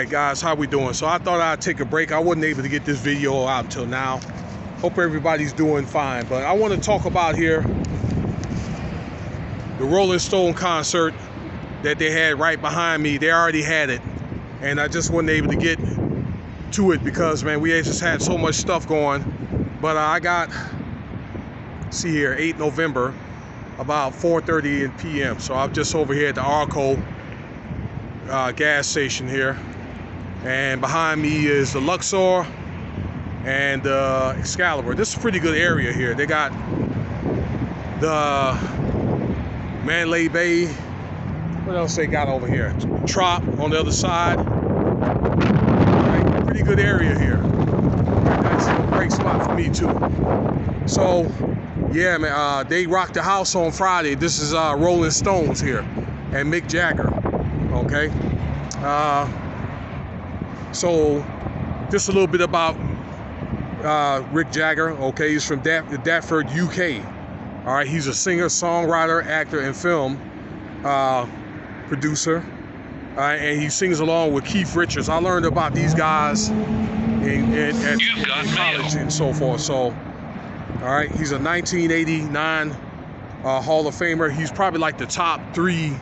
Alright guys, how we doing? So I thought I'd take a break. I wasn't able to get this video out until now. Hope everybody's doing fine. But I want to talk about here the Rolling Stone concert that they had right behind me. They already had it. And I just wasn't able to get to it because, man, we just had so much stuff going. But I got, see here, 8 November, about 4:30 p.m. So I'm just over here at the Arco gas station here. And behind me is the Luxor and Excalibur. This is a pretty good area here. They got the Mandalay Bay. What else they got over here? Trop on the other side. Right, pretty good area here. Nice little break spot for me too. So, yeah, man, they rocked the house on Friday. This is Rolling Stones here and Mick Jagger. Okay. So, just a little bit about Mick Jagger. Okay, he's from Deptford, UK. All right, he's a singer, songwriter, actor, and film producer. And he sings along with Keith Richards. I learned about these guys at college and so forth. So, all right, he's a 1989 Hall of Famer. He's probably like the top 3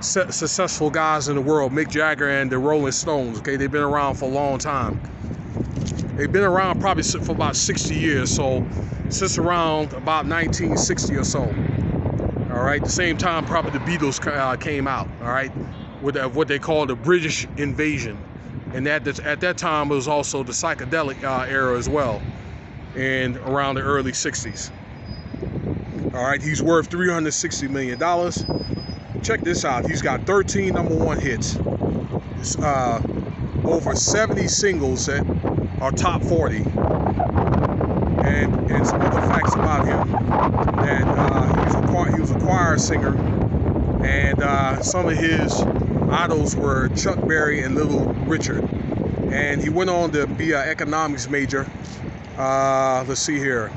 successful guys in the world, Mick Jagger and the Rolling Stones. Okay, they've been around for a long time. They've been around probably for about 60 years, so since around about 1960 or so. All right, the same time probably the Beatles came out. All right, with what they call the British invasion, and at that time it was also the psychedelic era as well, and around the early 60s. All right, he's worth $360 million. Check this out. He's got 13 #1 hits. It's, over 70 singles that are top 40. And some other facts about him. That he was a choir singer. And some of his idols were Chuck Berry and Little Richard. And he went on to be an economics major. Let's see here.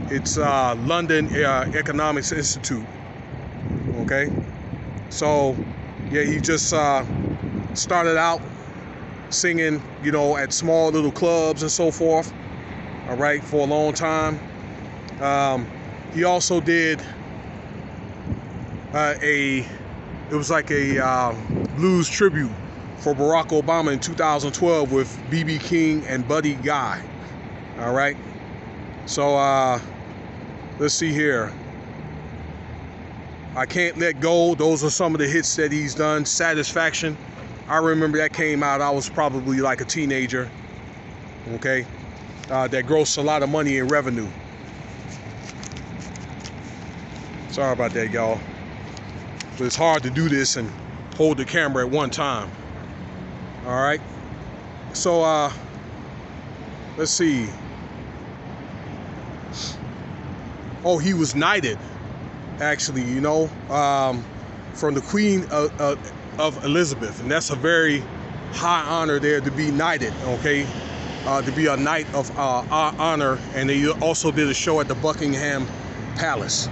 It's London Economics Institute. Okay, so yeah, he just started out singing, you know, at small little clubs and so forth. All right, for a long time. He also did it was like a blues tribute for Barack Obama in 2012 with B.B. King and Buddy Guy. All right, so let's see here. I Can't Let Go. Those are some of the hits that he's done. Satisfaction. I remember that came out. I was probably like a teenager. Okay. That grossed a lot of money in revenue. Sorry about that, y'all. But it's hard to do this and hold the camera at one time. All right. So, let's see. Oh, he was knighted. Actually, you know, from the Queen of Elizabeth, and that's a very high honor there to be knighted. Okay, to be a knight of honor, and they also did a show at the Buckingham Palace.